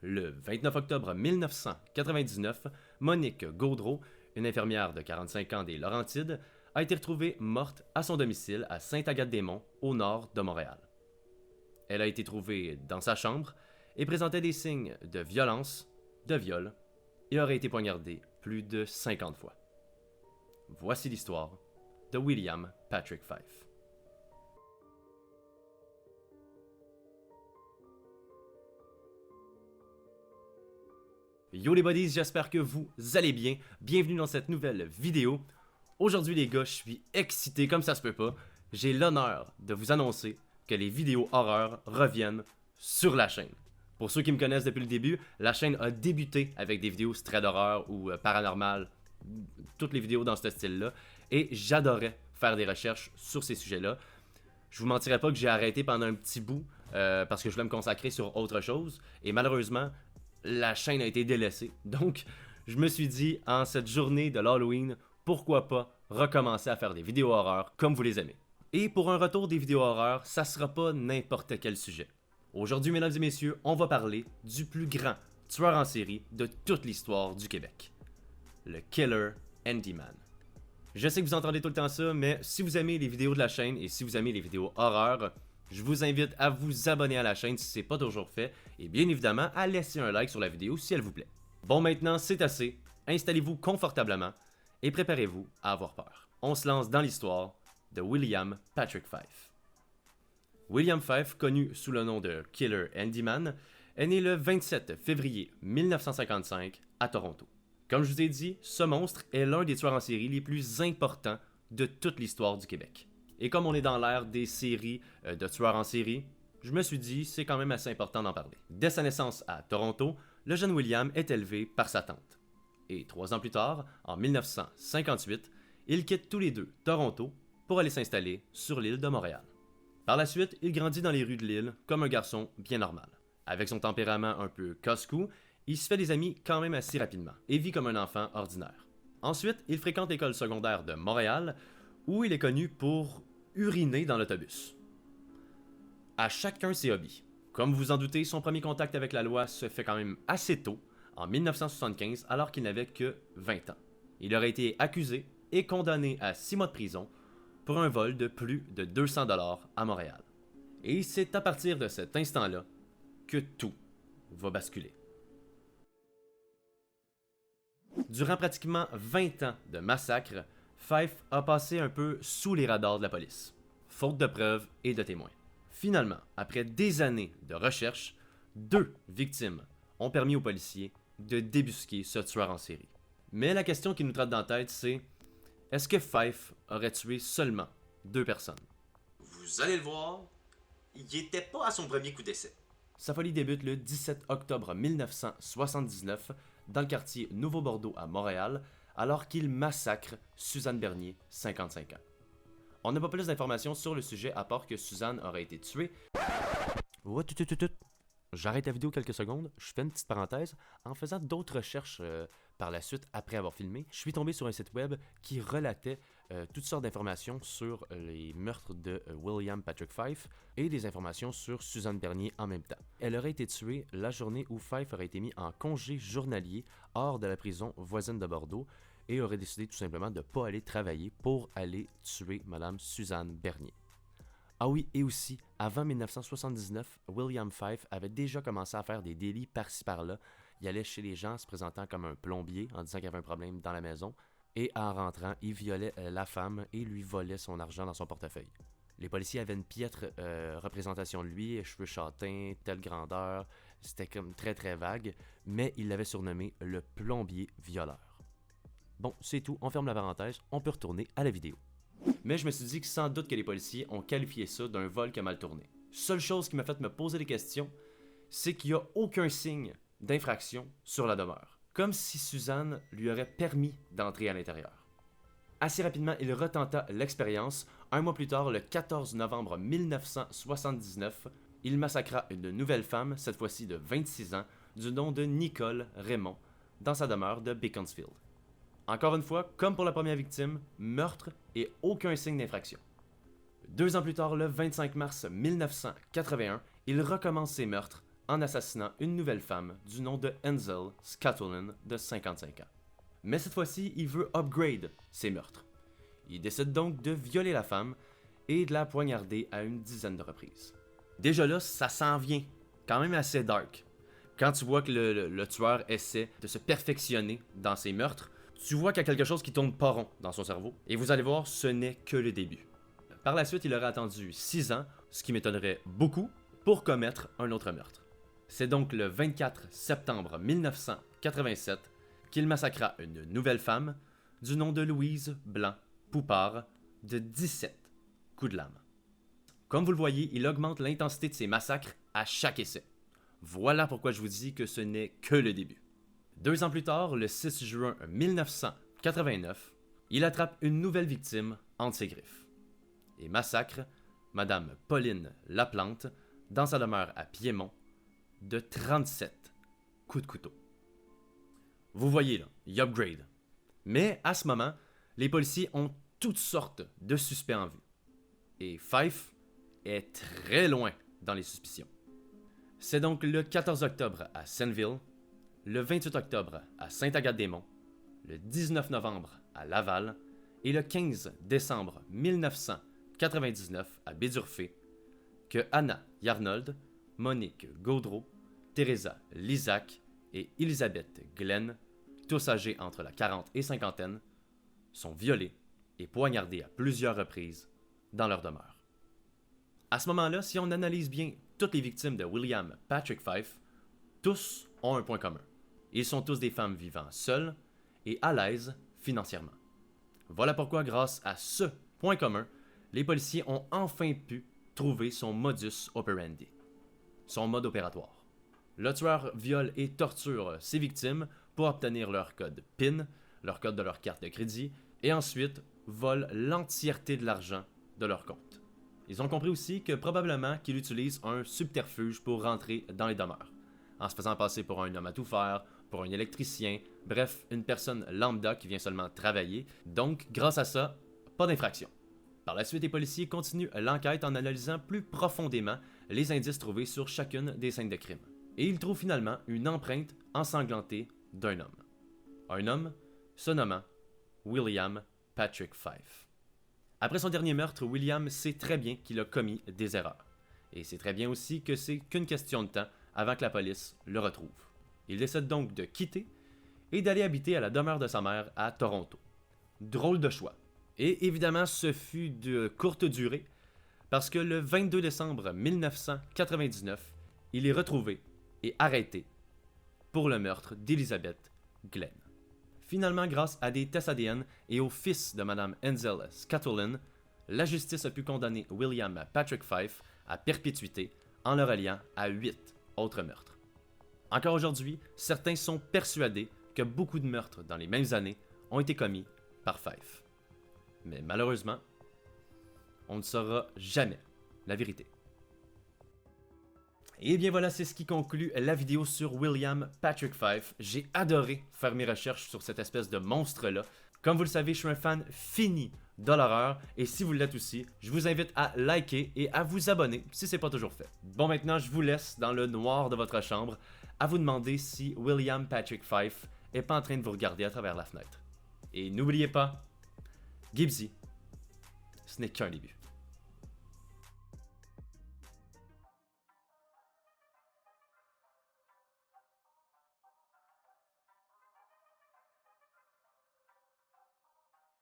Le 29 octobre 1999, Monique Gaudreau, une infirmière de 45 ans des Laurentides, a été retrouvée morte à son domicile à Sainte-Agathe-des-Monts, au nord de Montréal. Elle a été trouvée dans sa chambre et présentait des signes de violence, de viol, et aurait été poignardée plus de 50 fois. Voici l'histoire de William Patrick Fife. Yo les buddies, j'espère que vous allez bien. Bienvenue dans cette nouvelle vidéo. Aujourd'hui les gars, je suis excité comme ça se peut pas. J'ai l'honneur de vous annoncer que les vidéos horreur reviennent sur la chaîne. Pour ceux qui me connaissent depuis le début, la chaîne a débuté avec des vidéos straight d'horreur ou paranormal, toutes les vidéos dans ce style-là, et j'adorais faire des recherches sur ces sujets-là. Je vous mentirais pas que j'ai arrêté pendant un petit bout parce que je voulais me consacrer sur autre chose, et malheureusement, la chaîne a été délaissée. Donc, je me suis dit, en cette journée de l'Halloween, pourquoi pas recommencer à faire des vidéos horreurs comme vous les aimez. Et pour un retour des vidéos horreurs, ça sera pas n'importe quel sujet. Aujourd'hui, mesdames et messieurs, on va parler du plus grand tueur en série de toute l'histoire du Québec. Le Killer Handyman. Je sais que vous entendez tout le temps ça, mais si vous aimez les vidéos de la chaîne et si vous aimez les vidéos horreurs, je vous invite à vous abonner à la chaîne si ce n'est pas toujours fait et bien évidemment à laisser un like sur la vidéo si elle vous plaît. Bon, maintenant c'est assez, installez-vous confortablement et préparez-vous à avoir peur. On se lance dans l'histoire de William Patrick Fife. William Fife, connu sous le nom de Killer Handyman, est né le 27 février 1955 à Toronto. Comme je vous ai dit, ce monstre est l'un des tueurs en série les plus importants de toute l'histoire du Québec. Et comme on est dans l'ère des séries de tueurs en série, je me suis dit c'est quand même assez important d'en parler. Dès sa naissance à Toronto, le jeune William est élevé par sa tante. Et 3 ans plus tard, en 1958, ils quittent tous les deux Toronto pour aller s'installer sur l'île de Montréal. Par la suite, il grandit dans les rues de l'île comme un garçon bien normal. Avec son tempérament un peu casse-cou, il se fait des amis quand même assez rapidement et vit comme un enfant ordinaire. Ensuite, il fréquente l'école secondaire de Montréal où il est connu pour uriner dans l'autobus. À chacun ses hobbies. Comme vous vous en doutez, son premier contact avec la loi se fait quand même assez tôt, en 1975, alors qu'il n'avait que 20 ans. Il aurait été accusé et condamné à 6 mois de prison pour un vol de plus de 200 $ à Montréal. Et c'est à partir de cet instant-là que tout va basculer. Durant pratiquement 20 ans de massacre, Fife a passé un peu sous les radars de la police, faute de preuves et de témoins. Finalement, après des années de recherche, 2 victimes ont permis aux policiers de débusquer ce tueur en série. Mais la question qui nous trotte dans la tête, c'est est-ce que Fife aurait tué seulement 2 personnes? Vous allez le voir, il n'était pas à son premier coup d'essai. Sa folie débute le 17 octobre 1979 dans le quartier Nouveau-Bordeaux à Montréal, alors qu'il massacre Suzanne Bernier, 55 ans. On n'a pas plus d'informations sur le sujet à part que Suzanne aurait été tuée. J'arrête la vidéo quelques secondes, je fais une petite parenthèse. En faisant d'autres recherches par la suite, après avoir filmé, je suis tombé sur un site web qui relatait toutes sortes d'informations sur les meurtres de William Patrick Fife et des informations sur Suzanne Bernier en même temps. Elle aurait été tuée la journée où Fife aurait été mis en congé journalier hors de la prison voisine de Bordeaux et aurait décidé tout simplement de ne pas aller travailler pour aller tuer Madame Suzanne Bernier. Ah oui, et aussi, avant 1979, William Fife avait déjà commencé à faire des délits par-ci par-là. Il allait chez les gens se présentant comme un plombier en disant qu'il y avait un problème dans la maison. Et en rentrant, il violait la femme et lui volait son argent dans son portefeuille. Les policiers avaient une piètre représentation de lui, cheveux châtains, telle grandeur. C'était comme très très vague, mais il l'avait surnommé le plombier violeur. Bon, c'est tout, on ferme la parenthèse, on peut retourner à la vidéo. Mais je me suis dit que sans doute que les policiers ont qualifié ça d'un vol qui a mal tourné. Seule chose qui m'a fait me poser des questions, c'est qu'il n'y a aucun signe d'infraction sur la demeure. Comme si Suzanne lui aurait permis d'entrer à l'intérieur. Assez rapidement, il retenta l'expérience. Un mois plus tard, le 14 novembre 1979, il massacra une nouvelle femme, cette fois-ci de 26 ans, du nom de Nicole Raymond, dans sa demeure de Beaconsfield. Encore une fois, comme pour la première victime, meurtre et aucun signe d'infraction. 2 ans plus tard, le 25 mars 1981, il recommence ses meurtres en assassinant une nouvelle femme du nom de Ansel Scatolin de 55 ans. Mais cette fois-ci, il veut upgrade ses meurtres. Il décide donc de violer la femme et de la poignarder à une dizaine de reprises. Déjà là, ça s'en vient quand même assez dark. Quand tu vois que le tueur essaie de se perfectionner dans ses meurtres, tu vois qu'il y a quelque chose qui tourne pas rond dans son cerveau. Et vous allez voir, ce n'est que le début. Par la suite, il aurait attendu 6 ans, ce qui m'étonnerait beaucoup, pour commettre un autre meurtre. C'est donc le 24 septembre 1987 qu'il massacra une nouvelle femme du nom de Louise Blanc Poupard de 17 coups de lame. Comme vous le voyez, il augmente l'intensité de ses massacres à chaque essai. Voilà pourquoi je vous dis que ce n'est que le début. 2 ans plus tard, le 6 juin 1989, il attrape une nouvelle victime entre ses griffes et massacre Madame Pauline Laplante dans sa demeure à Piémont de 37 coups de couteau. Vous voyez là, il upgrade. Mais à ce moment, les policiers ont toutes sortes de suspects en vue. Et Fife est très loin dans les suspicions. C'est donc le 14 octobre à Senneville, le 28 octobre à Sainte-Agathe-des-Monts, le 19 novembre à Laval et le 15 décembre 1999 à Bédurfé que Anna Yarnold, Monique Gaudreau, Teresa Lizac et Elisabeth Glenn, tous âgés entre la 40 et cinquantaine, sont violés et poignardés à plusieurs reprises dans leur demeure. À ce moment-là, si on analyse bien toutes les victimes de William Patrick Fife, tous ont un point commun. Ils sont tous des femmes vivant seules et à l'aise financièrement. Voilà pourquoi, grâce à ce point commun, les policiers ont enfin pu trouver son modus operandi, son mode opératoire. Le tueur viole et torture ses victimes pour obtenir leur code PIN, leur code de leur carte de crédit, et ensuite vole l'entièreté de l'argent de leur compte. Ils ont compris aussi que probablement qu'il utilise un subterfuge pour rentrer dans les demeures, en se faisant passer pour un homme à tout faire, pour un électricien, bref, une personne lambda qui vient seulement travailler, donc grâce à ça, pas d'infraction. Par la suite, les policiers continuent l'enquête en analysant plus profondément les indices trouvés sur chacune des scènes de crime. Et ils trouvent finalement une empreinte ensanglantée d'un homme. Un homme se nommant William Patrick Fife. Après son dernier meurtre, William sait très bien qu'il a commis des erreurs. Et sait très bien aussi que c'est qu'une question de temps avant que la police le retrouve. Il décide donc de quitter et d'aller habiter à la demeure de sa mère à Toronto. Drôle de choix. Et évidemment, ce fut de courte durée, parce que le 22 décembre 1999, il est retrouvé et arrêté pour le meurtre d'Elizabeth Glenn. Finalement, grâce à des tests ADN et au fils de Mme Ansel Scatolin, la justice a pu condamner William Patrick Fife à perpétuité en le reliant à 8 autres meurtres. Encore aujourd'hui, certains sont persuadés que beaucoup de meurtres dans les mêmes années ont été commis par Fife. Mais malheureusement, on ne saura jamais la vérité. Et bien voilà, c'est ce qui conclut la vidéo sur William Patrick Fife. J'ai adoré faire mes recherches sur cette espèce de monstre-là. Comme vous le savez, je suis un fan fini de l'horreur, et si vous l'êtes aussi, je vous invite à liker et à vous abonner si ce n'est pas toujours fait. Bon, maintenant, je vous laisse dans le noir de votre chambre à vous demander si William Patrick Fife est pas en train de vous regarder à travers la fenêtre. Et n'oubliez pas, Gibbsy, ce n'est qu'un début.